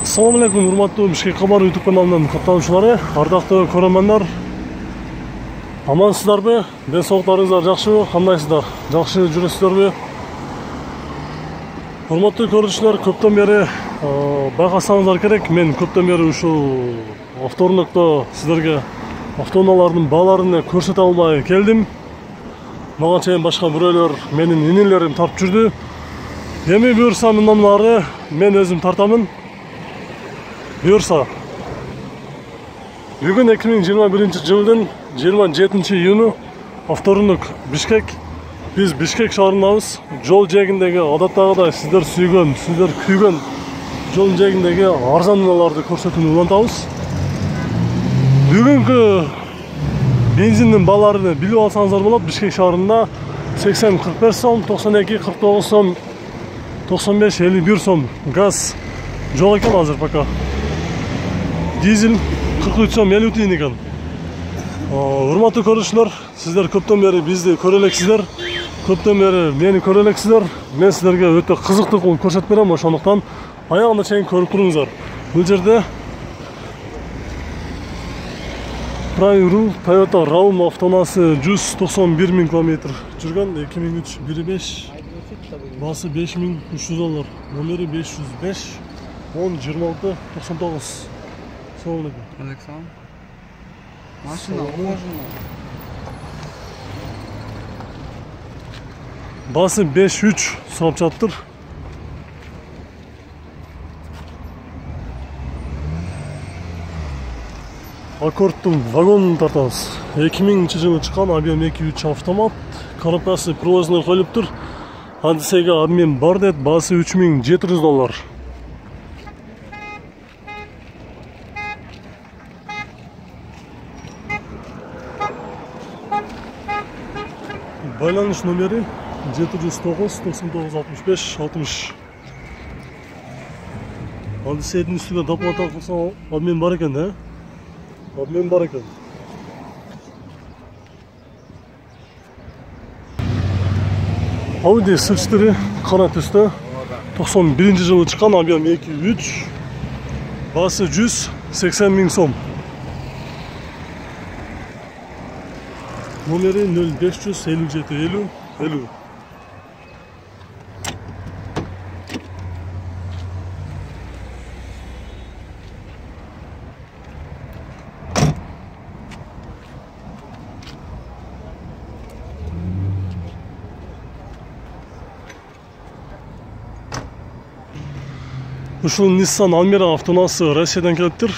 Assalamu alaikum, урматтуу Бишкек кабар YouTube каналынын каттануучулары, ардактуу көрөрмандар. Амансыздарбы? Ден соолуктарыңыздар жакшыбы? Кандайсыздар? Жакшы жүрөсүздөрбү? Урматтуу көрүүчүлөр, көптөн бери байкасаңыздар керек, мен көптөн бери ушул авторунокто сиздерге автоунаалардын бааларын көрсөтө албай келдим. Мага чейин башка бирөөлөр менин инилерим тартып жүрдү. Эми буюрса мындан ары мен өзүм тартамын. Буюрса, бүгүн 2021 жылдын 27 июнү авторунок Бишкек. Биз Бишкек шаарындабыз. Жол жээгиндеги адаттагыдай сиздер сүйгөн, сиздер күйгөн жол жээгиндеги арзан унааларды көрсөтүүнү улантабыз. Бүгүнкү бензиндин бааларын билип алсаңыздар болот. Бишкек шаарында 80-45 сом, 92-49 сом, 95-51 сом. Газ жок экен азыр пока. Дизель 43 сом 50 тиын экен. Урматтуу көрүүчүлөр, сиздер көптөн бери бизди көрө элексиздер. Көптөн бери мени көрө элексиздер. Мен сиздерге өтө кызыктуу кылып көрсөтүп берем, ошондуктан аягына чейин көрүп туруңуздар. Бул жерде Prime Toyota Raum автоунаасы 191 000 км жүргөн, 2003 1.5, баасы $5300, номери 505 10 26 99. Александр. Машина уложена. Басы 5.3 сурап жатыр. Аккордтун вагонун тартабыз. 2000 жылы чыккан, объем 2.3 автомат. Коробкасы привозной коюлуптур. Адисеге обмен бар дейт, баасы $3700. Байланыш номери 709 99 65 60. Адисейдин үстүнө доплата кылса обмен бар экен, да? Обмен бар экен. Audi S4 кара түстө, 91 жылы чыккан, объем 2.3, баасы 180 000 сом. Номери 0557 50 50. Ушул Nissan Almera автоунаасы Россиядан келиптир.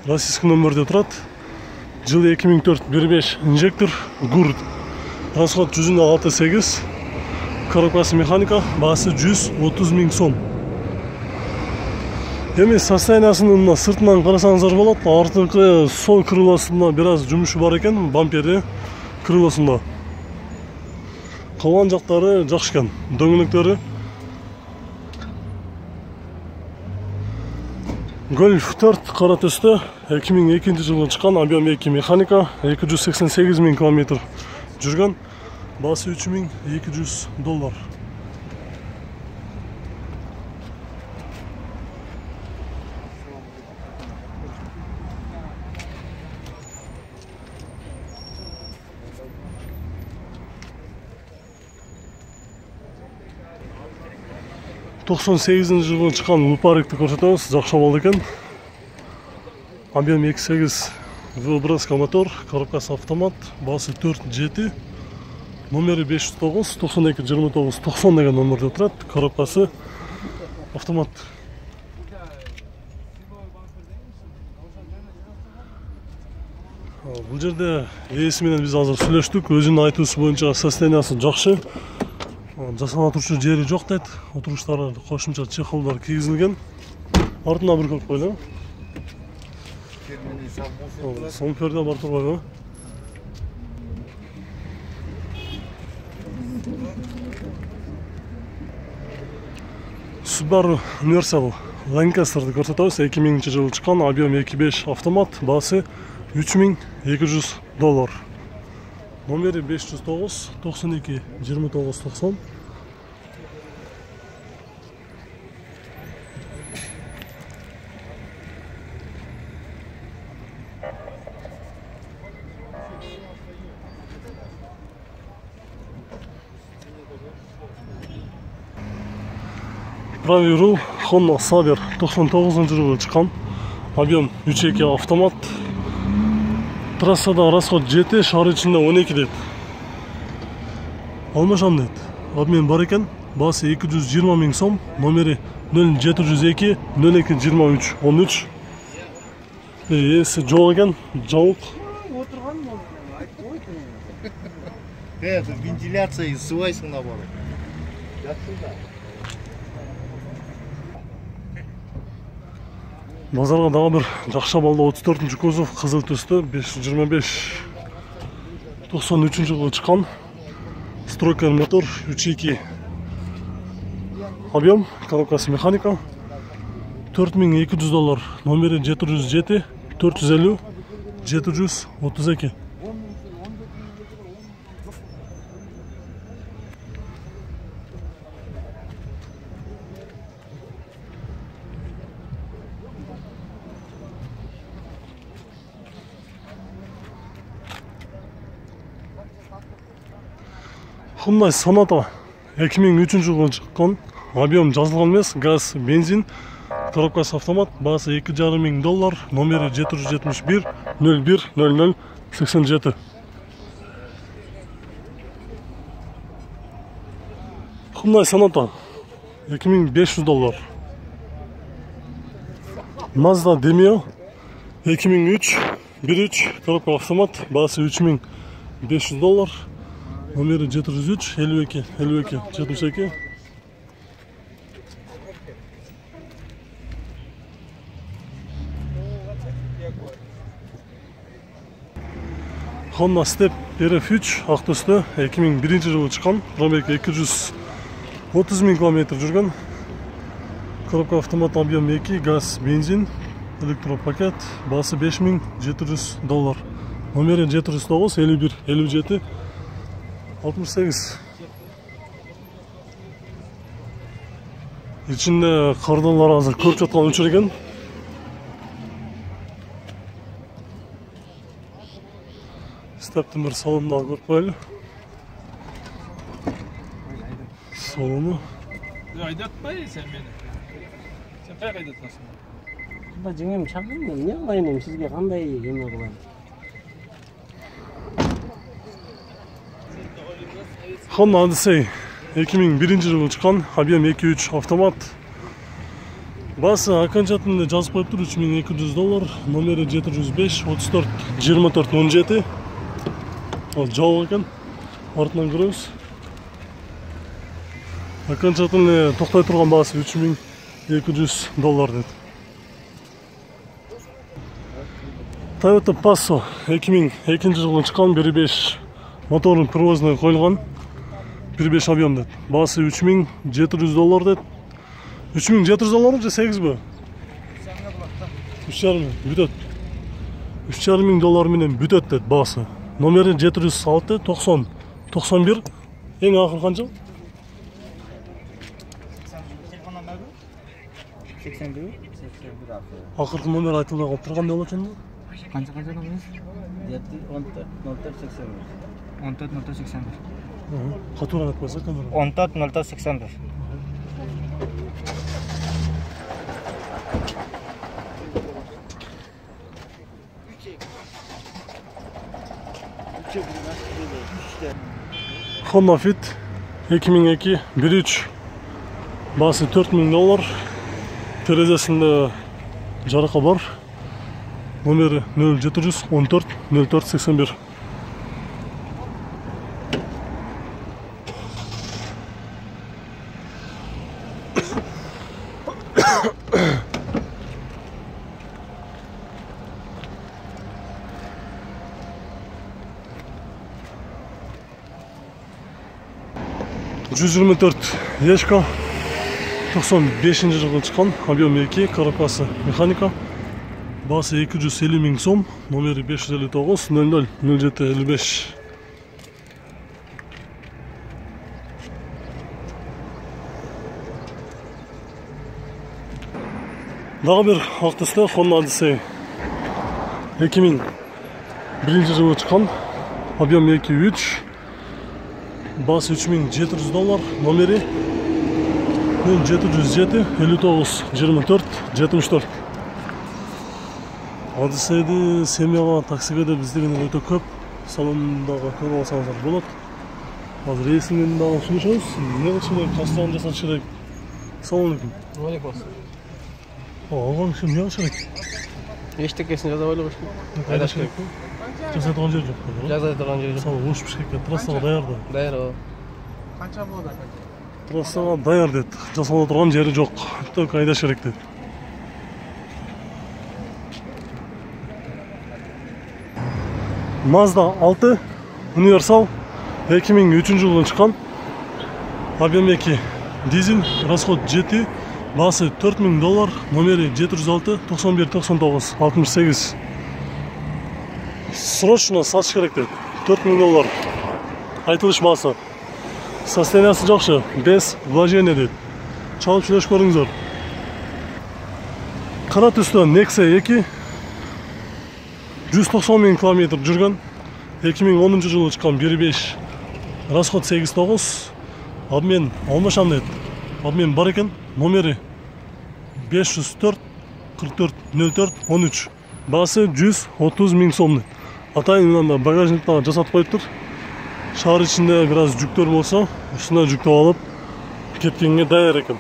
Российский номерде турат. Жылы 2004 1.5 инжектор, ГУР. Расход 106,8. Коробкасы механика, баасы 130 000 сом. Эми состояниясынын сыртынан карасаңыздар болот. Артыкы сол крылосунда бир аз жумушу бар экен, бампери крылосунда. Калган жактары жакшы экен. Дөңгөлөктөрү Golf 4 кара түстө, 2002 жылы чыккан, объем 2 механика, 288 000 км жүргөн, баасы $3200. Токсон сегизинчи жылы чыккан Лупарикти көрсөтөбүз, жакшы болду экен. Объем 2.8 V-бреска мотор, коробкасы автомат, баасы 4.7, номери 509 92 29 90 деген номерде турат, коробкасы автомат. Бул жерде ээси менен биз азыр сүйлөштүк, өзүнүн айтуусу боюнча состояниясы жакшы. Жасала турчу жери жок дейт. Отуруштары кошумча чехолдор кийгизилген. Артына бир көрүп койлу. Son perде бар турбайбы? Subaru Universal Lancaster'ды көрсөтөбүз. 2000 жылы чыккан, объем 2.5 автомат, баасы $3200. Номери 509 92 29 90. Правый руль Honda Saber 99-жылы шыққан. Объем 3.2 автомат. Трассада расход 7, шар içinde 12 деді. Алмашам деді. Обмен бар екен. Басы 220 000 сом. Номері 0702 02 23 13. Есі жоқ екен. Жауық. Это вентиляция ссылайся на ворот. Базарға дағы бір жақша балда 34-ші кузов қызыл түсті 525 93 жылы шыққан. Стройка мотор 3.2 объем, коробкасы механика. $4200, номері 707 450 732. Hyundai Sonata 2003 жылы шыққан. Объем жазылған емес, газ, бензин, коробкасы автомат, басы $2,500, номері 771 01 00 87. Hyundai Sonata $2500. Mazda Demio 2003 1.3 коробка автомат, басы $3500, номері 703 52 52 72. Honda Step RF3 ақ түсті 2001 жылы шыққан. Пробег 230 000 км жүрген. Коробка автомат, объем 2, газ, бензин, электропакет, басы $5700. Номері 709 51 57 68. İçinde kardanlar hazır көріп жатқан өшірген. Стептің бір салондағы көріп қоялы. Салоны. Айдатпай сен мені. Сен қай айдатасың? Сонда жеңем шақырдым, не қылайын, сізге қандай еме қылайын? Honda Odyssey 2001 жылы шыққан, объем 2.3 автомат. Басы окончательно жазып қойып тұр $3200, номері 705 34 24 17. Ол жауық екен, артынан көреміз. Окончательно тоқтай тұрған басы $3200 деді. Toyota Passo 2002 жылы шыққан, 1.5 моторын привозной қойылған. 1.5 объем деді. Басы $3700 деді. $3700 же 8 бі? 3,5 бүтет. $3,500 менен бүтет деді басы. Номері 706 90 91. Ең ақыр қанша? 81 Ақырғы номер айтылды қалып тұрғандай олар сонда? қанша номер? 14 04 81. Қатуran айтпаса камера. 14 04 81. Honda Fit 2002 1.3 басы $4000. Терезесінде жарыққа бар. Номері 0700 14 04 81. $124 Ешка 95 жылы шыққан, объем 2, коробкасы механика, басы $250 000 сом, номері 559 00 07 55. Дағы бір ақ түсті Honda Odyssey 2001 жылы шыққан, объем 2.3, басы $3700, номері 0707 59 24 74. Одиссейді семьяға таксиге де біздеген өте көп. Салонындағы көріп алсаңыздар болады. Қазір есімнен дағы сөйлесеміз. Не қылшылай қастығын жасат шырайк. Ассалаумалейкум. Алейкум. Алған үшін не қылшырайк? Ештекесін жаза ойлы қошын. Қайда шырайк? Жасай тұрған жер жоқ. Жаза тұрған жер жоқ. Мысалы, ош пішкекке трассаға даярды. Дайыр о. Трассаға даяр деді. Жасалда тұрған жері жоқ. Қайда шырайк деді. Mazda 6 универсал 2003 жылдан шыққан. Объем 2 дизель, расход 7, басы $4000, номері 706 91 99 68. Срочно сатыш керек деді. $4000 айтылыш басы. Состояниясы жақсы, без вложения деді. Чалып сөйлеш көріңіздер. Қара түсті Nexia 2 190 000 км жүрген, 2010 жылы шыққан 1.5, расход 8-9, обмен алмашам деді. Обмен бар екен, номері 504 44 04 13, басы 130 000 сом деді. Атайын мынанда багажниктағы жасатып қойып тұр. Шар ішінде біраз жүктер болса, үстіне жүктеп алып кеткенге даяр екен.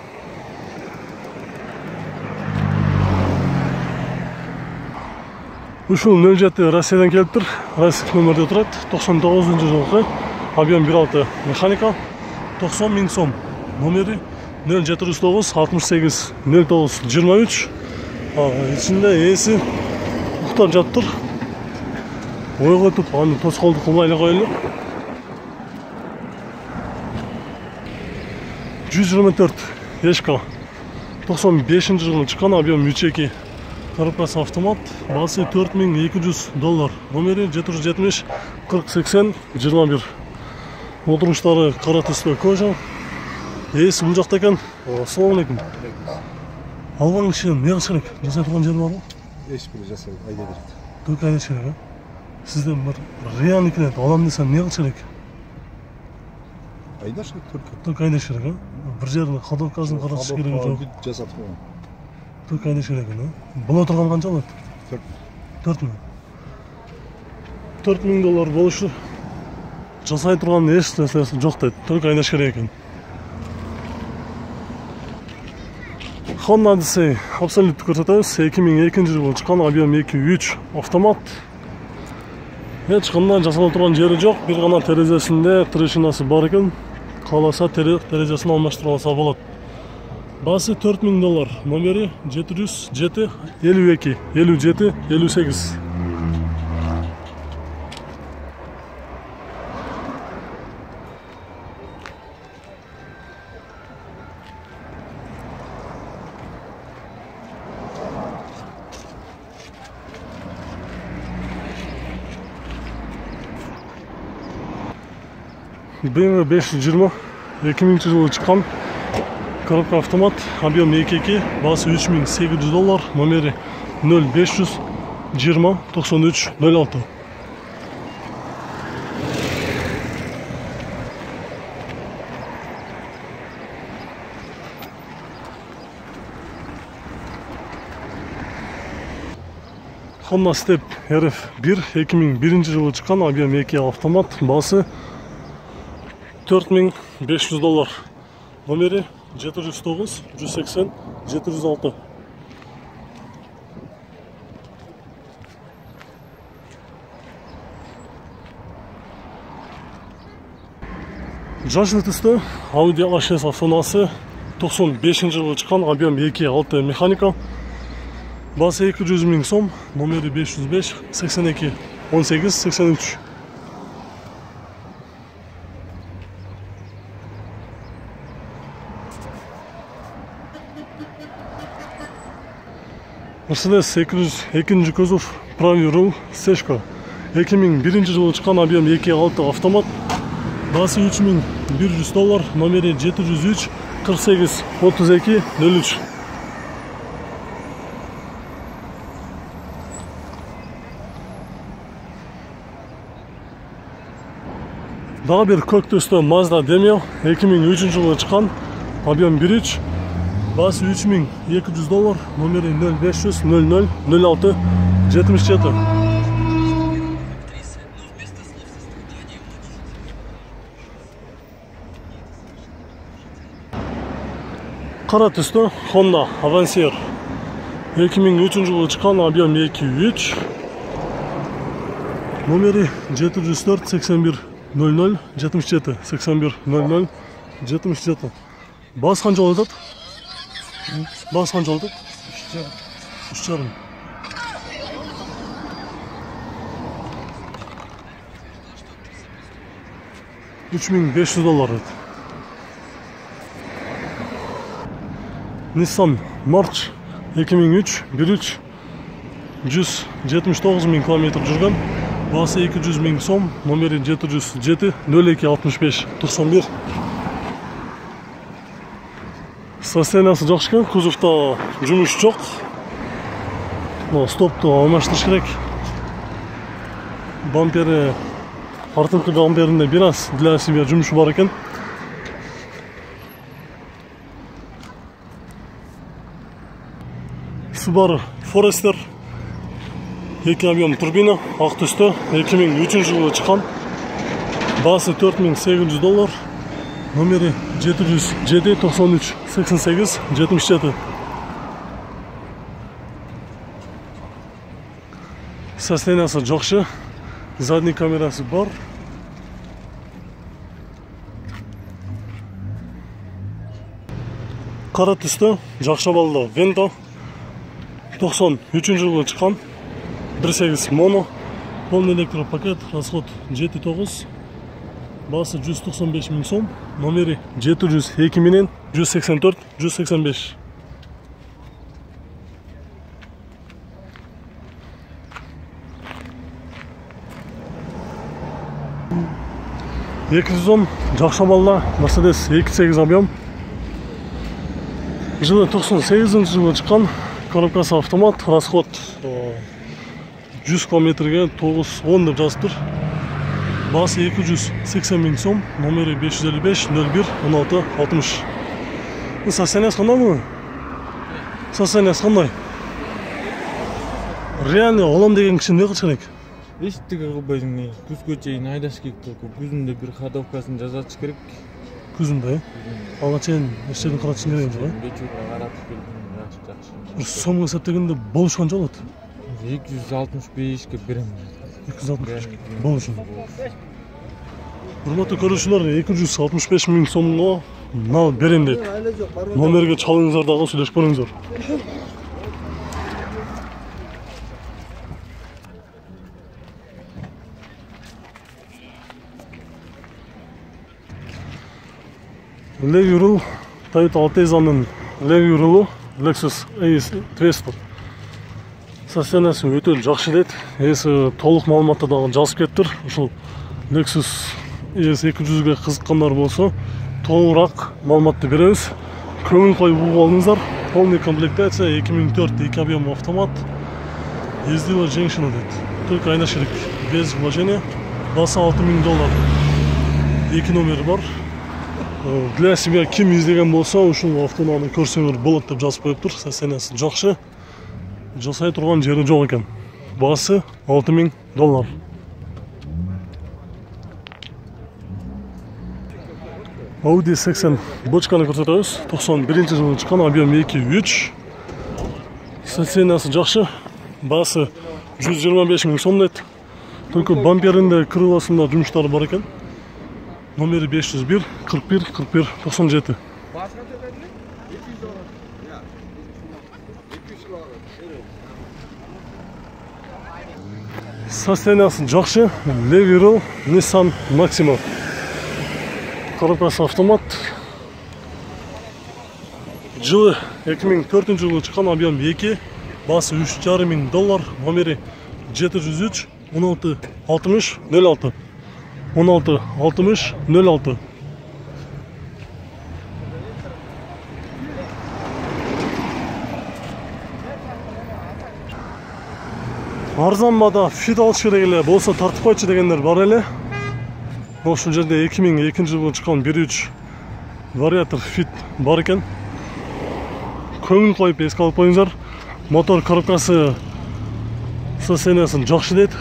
Ушул 07 Россиядан келіп тұр. Россия нөмірде тұрады. 99 жылғы. Объем 1.6 механика. 90 000 сом. Номері 0709 68 09 23. Ішінде есі ұқтап жатыр. Ой қойып, аны тосқолды қылмайлы қойылы. 124 ешка. 95 жылғы шыққан, объем 3.2. Коробкасы автомат, басы $4200, номері 770 40 80 21. Отырғыштары қара түсті кожа. Есі бұл жақта екен. Ассалаумалейкум. Алған кіші не қылшы керек? Жасай тұрған жер бар ма? Ешбір жасай, айда береді. Только айда керек, сізден бір реальный клиент алам десем не қылшы керек? Айда шырек только айда керек, бір жеріне ходовкасын қаратыш керек жоқ. Жасатып қойған. Только айда керек, бұл отырған қанша алады? 4 мың. $4000 болушы. Жасай тұрған еш нәрсесі жоқ дейді. Только айда керек екен. Honda Odyssey абсолютті көрсетеміз. 2002 жылы шыққан, объем 2.3 автомат. Ешқандай жасалып тұрған жері жоқ. Bir ғана терезесінде трешинасы бар екен. Қаласа терезесін алмаштыра алса болады. Басы $4000, номері 707 52 57 58. BMW 520 2000 жылы шыққан. Коробка автомат, объем 2.2, басы $3800, номері 0520 93 06. Honda Step RF1 2001 жылы шыққан, объем 2 автомат, басы $4500, номері 709 180 706. Жасыл түсті Audi A6 автонасы 95 жылы шыққан, объем 2.6 механика, басы 200 000 сом, номері 505 82 18 83. Mercedes 802 көзов правый руль Сешка 2001 жылы шыққан, объем 2.6 автомат, басы $3100, номері 703 48 32 03. Дағы бір көк түсті Mazda Demio 2003 жылы шыққан, объем 1.3 Басы $3200, номері 0500 00 06 77. Қара түсті Honda Avancer 2003 жылы шыққан, объем 2.3, номері 704 81 00 77 81 00 77. Бас қанша олатады? Бас қанша олатады? 3,5. $3500 еді. Nissan March 2003 1.3 179 000 км жүрген, басы 200 000 сом, номері 707 02 65 91. Состояниясы жақсы екен, кузовта жұмыс жоқ. Стопты алмаштырыш керек. Бампері, артыңғы бамперінде біраз для себя жұмысы бар екен. Subaru Forester 2 объем турбина, ақ түсті, 2003 жылы шыққан, басы $4800, номері 707 93 88 77. Состояниясы жақсы, задний камерасы бар. Қара түсті, жақша балды Vento 93 жылы шыққан, 1.8 моно, полный электропакет, расход 7.9, басы 195 000 сом, номері 702 менен 184 185. $210 жақша балда Mercedes 2.8 объем, жылы 98 жылы шыққан, коробкасы автомат, расход 100 км-ге 9-10 деп жазып тұр. Басы 280 000 сом, номері 555 01 16 60. Состояниясы қандай бұл? Состояниясы қандай? Реально олам деген кішін не қылшы керек? Ештігі қылбайдың не, күзге чейін айдаш керек тұрку, күзінде бір ходовкасын жазатыш керек. Күзінде, алға чейін іштерін қаратышын керек жоқ? Вечерге қаратып келдім, жақсы. Сомға сәптегенде болышқан жоқ олады? 265-ке берем. 265 болышын. Құрметті көрушілер, 265 000 сомға мынау берем дейді. Номерге чалыңыздар дағы сөйлесіп көріңіздер. Леви рул, Toyota Alteza'nın Levi рулы, Lexus ES200. Состояниясы өте жақсы дейді. Есі толық малыматта дағы жазып кеттір. Ұшыл Lexus ES200-ге қызыққандар болса, толығырақ малыматты береміз. Көңіл қойып алыңыздар. Полный комплектация 2004 2 объем автомат. Ездила женщина дейді. Только айнаш керек. Без вложения. Басы $6000. 2 номері бар. Для себя кім іздеген болса, ұшыл автоманы көрсеңдер болады деп жазып қойып тұр. Состояниясы жақсы. Жасай тұрған жері жоқ екен. Басы $6000. Audi 80 бочканы көрсетеміз. 91 жылы шыққан, объем 2.3. Состояниясы жақсы. Басы 125 000 сом дейді. Только бамперінде крыласында жұмыстары бар екен. Номері 501 41 41 97. Состояниясы жақсы. Levi рул, Nissan Maxima. Коробкасы автомат. Жылы 2004 жылы шыққан, объем 2, басы $3500, номері 703 16 60 06 16 60 06. Арзан бада фит алыш керек эле болса тартып койчу дегендер бар эле. Ошол жерде 2002 жылы чыккан 1.3 вариатор фит бар экен. көңіл қойып еске алып қойыңыздар. Мотор коробкасы состояниесін жақсы дейді.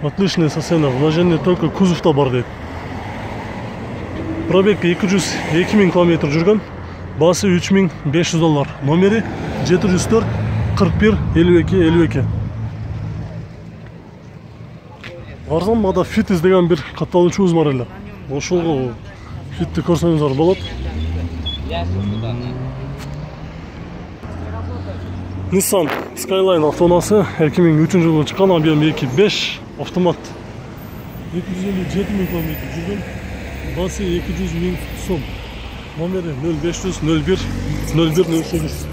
Отличное состояние, вложение только кузовта бар дейді. Пробег 202.000 км жүрген, басы $3.500. Номері 704 41 52 52. Арзан мада фит деген бір катталуучубуз бар эле. Ошол фитти көрсөңүздөр болот. Nissan Skyline автоунаасы 2003 жылы чыккан, объем 2.5 автомат. 257.000 км жүргөн, басы 200.000 сом. Номери 0500 01 01 08.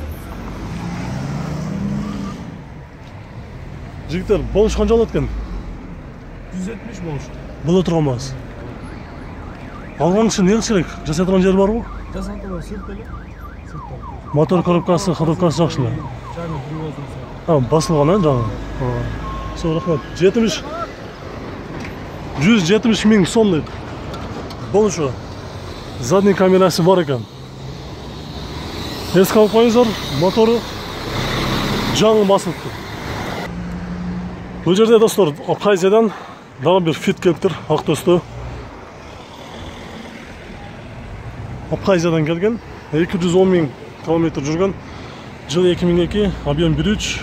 Жигиттер, болуш канча алат экен? 170 болуш. Боло турганбыз. Алган киши не керек? Жасай турган жери барбы? Жасатып сырт эле. Мотор коробкасы, ходовкасы жакшылы. Жаңы привозный. Басылган, жаңы. Сол рахмат. 170.000 сом дейт. Болушу. Задний камерасы бар экен. Эске алып коюңуздар, мотору жаңы басылыпты. Бул жерде достор, Абхазиядан дагы бир фит келиптир, ак төстө. Абхазиядан келген, 210.000 км жүргөн, жыл 2002, объем 1.3,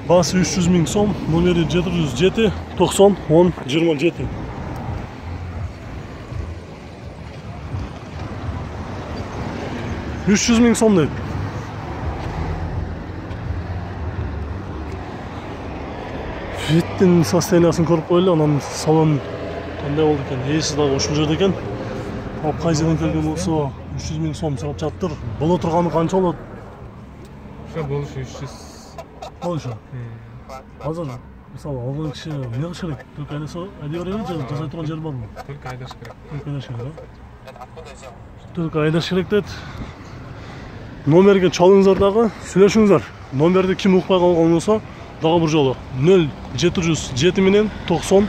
басы 300.000 сом, номери 707 90 10 27. 300.000 сом дейт. Фиттин состояниясын көрүп койлу, анан салон кандай болду экен, эси дагы ушул жерде экен. Абхазиядан келген болсо 300.000 сом сурап жатыр. Боло турганы канча болот? Ошо болуш 300. Болушу. Азыр мисалы алган киши эмне кылыш керек? Только айдаса айдай береби же жасай турган жер барбы? Только айдаш керек. Только айдаш керек, Только айдаш керек дейт. Номерге чалыңыздар дагы, сүйлөшүңүздөр. Номерди ким укпай калган болсо, дагы бир жолу 0707 менен 90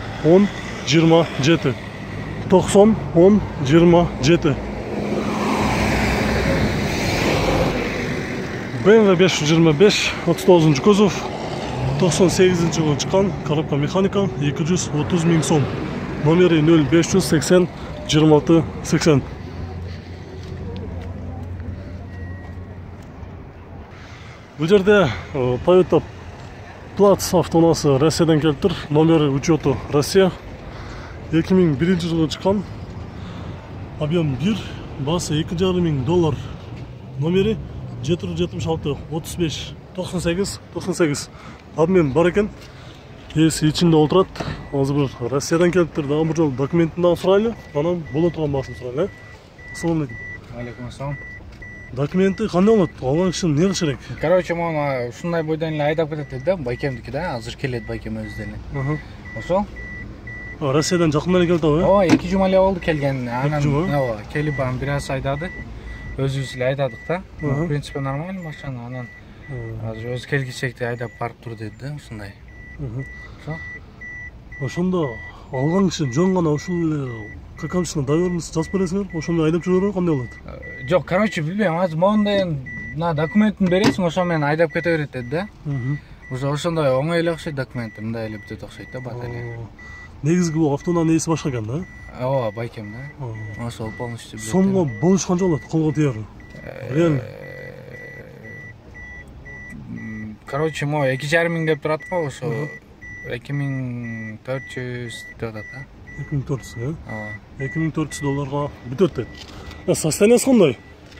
10 27. 90 10 27. BMW 525 39 кузов, 98 жылы чыккан, коробка механика, 230.000 сом. Номери 0580 26 80. Бул жерде Toyota Плац автоунаасы Россиядан келиптир. Номери учету Россия. 2001 жылы чыккан. Объем 1, басы $2.500. Номери 776 35 98 98. Абмен бар экен. Эси ичинде отурат. Азыр бир Россиядан келиптир. Дагы бир жолу документин дагы сурайлы. Анан боло турган баасын сурайлы. Ассалому алейкум. Алейкум ассалам. Документи кандай болот? Алган киши эмне кылыш керек? Короче, мама ушундай бойдон эле айдап кетет да, байкемдики да, азыр келет байкем өзү эле. Ошол. Россиядан жакында эле келди го? Ооба, 2 жума эле болду келген. Анан жума? ооба, келип баам бир аз айдады. Өзүбүз эле айдадык да. В принципе нормально машина. Анан азыр өзү келгичекти айдап барып тур деди да, ушундай. Ошо. Ошондо алган киши жөн гана ушул эле какамчысына доверенность жазып бересиңер, ошондо айдап жүрөбү, кандай болот? Жок, короче, билбейм, азыр моундай мына документин бересиң, ошо менен айдап кете берет деди да. Ошондой оңой эле окшойт документи, мындай эле бүтөт окшойт да, бат эле. Негизги бул автоунаанын ээси башка экен да? Ооба, байкем да. Ошол полностью билет. Сомго болуш канча болот? Колго тияр. Реально. Короче, мо 2,5 миң деп турат го, ошо 2400 деп атат да. 2400, Ооба. $2400 бүтөт дейт. Состояниясы кандай?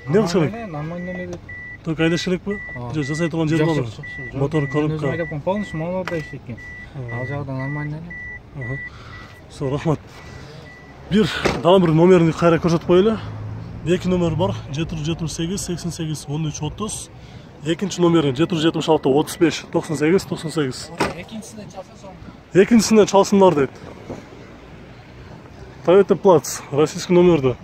Эмне кылыш керек? Нормально эле дейт. Только айдаш керекпи? Же жасай турган жери барбы? Мотор, коробка. Өзүм айдап полностью мотордо иштейт. Ал жагда нормально эле. Со, рахмат. Дагы бир номерин кайра көрсөтүп коелу. Эки номер бар, 778 88 13 30. Экинчи номери 776 35 98 98. Экинчисине чалсам. Экинчисине чалсындар дейт. Toyota Плац, российский номерді.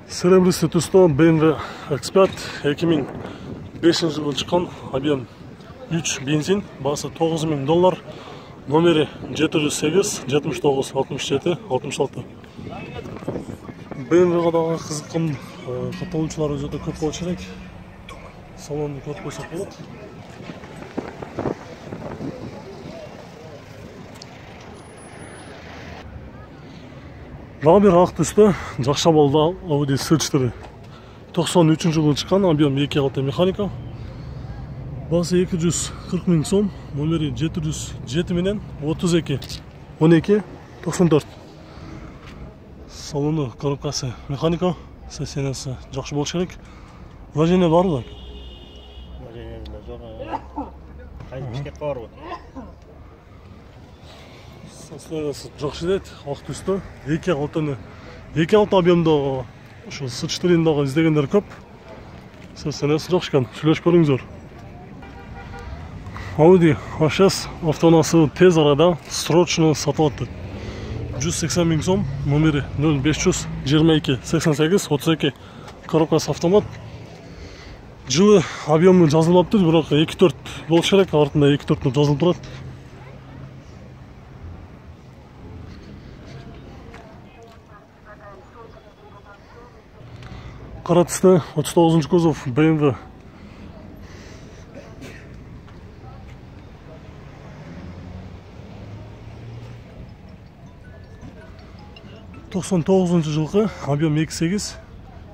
Серебристый түстө BMW X5 2005 жылы чыккан, объем 3 бензин, басы $9.000, номери 708 79 67 66. BMW-га дагы кызыккан катталуучулар өтө көп болушу керек. салонды көріп қойсақ болады. Дағы бер ақ түсті жақша болды Audi S4. 93 жылы шыққан, объем 2.6 механика. Басы 240 мың сом, номері 707 менен 32 12 94. Салоны коробкасы механика, сәсенесі жақшы болуш керек. Вложение бар ғой? Состояниясы жақсы деді, ақ түсті. 2.6 объемдағы ошо S4-дағы іздегендер көп. Состояниясы жақсы екен, сүйлөшүп көрүңүздөр. Audi A6 автоунасы тез арада срочно сатылады. 180 мың сом, номері 0522 88 32, коробкасы автомат. Жылы объемы жазылып тұр, бірақ 2.4 болуш керек, артында 2.4 жазылып тұрады. Қара түсті 39 кузов BMW. $99 жылғы, объем 2.8,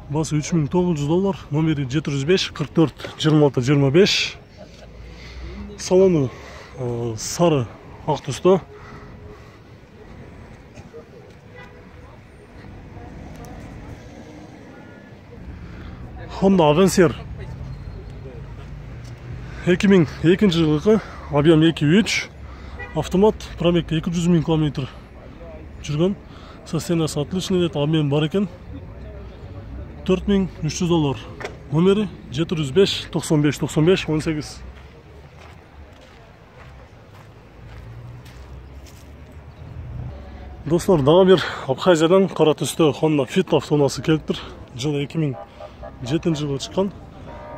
басы $3900, номері 705 44 26 25. Салоны сары ақ түсті. Honda Avancer 2002 жылғы, объем 2.3, автомат, пробег 200 мың км жүрген. Состояниясы отличный деді, обмен бар екен. $4300, номері 705 95 95 18. Достар, дағы бер Абхазиядан қара түсті Honda Fit автоунасы келіп тұр. Жылы 2007 жылы шыққан,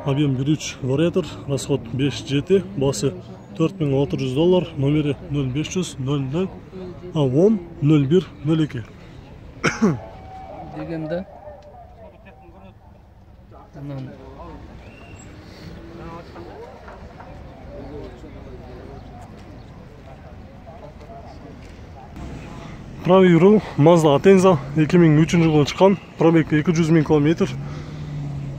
объем 1.3 вариатор, расход 5.7, басы $4600, номері 0500 00 10 01 02. Дегенде Правый руль Mazda Atenza 2003 жылы шыққан, пробег 200 мың км,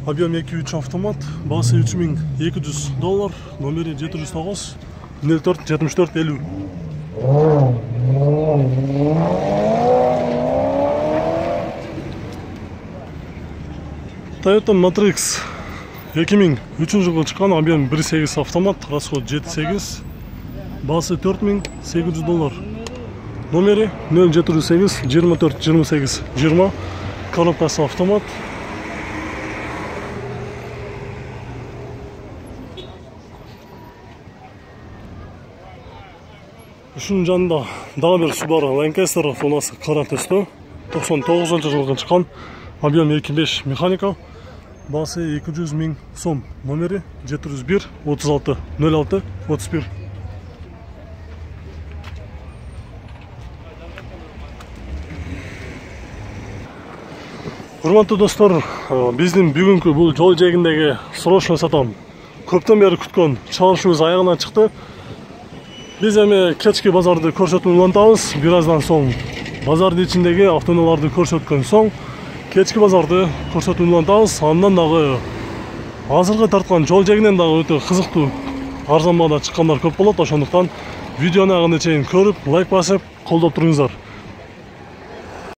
объем 2.3 автомат, басы $3200, номері 709 04 74 50. Toyota Matrix 2003 жылы шыққан, объем 1.8 автомат, расход 7.8, басы $4800, номері 078 24 28 20, коробкасы автомат. Үшінің жанында дағы бір Subaru Lancaster автоунасы қара түсті, 99 жылғы шыққан, объем 2.5 механика, басы 200 мың сом, номері 701 36 06 31. Урматтуу достор, биздин бүгүнкү бул жол жээгиндеги срочно сатам көптөн бери күткөн чыгарышыбыз аягына чыкты. Биз эми кечки базарды көрсөтүп улантабыз. Бир аздан соң базардын ичиндеги автоунааларды көрсөткөн соң кечки базарды көрсөтүп улантабыз. Андан дагы азыркы тарткан жол жээгинен дагы өтө кызыктуу арзан баада чыккандар көп болот. Ошондуктан видеону агына чейин көрүп, лайк басып, колдоп туруңуздар.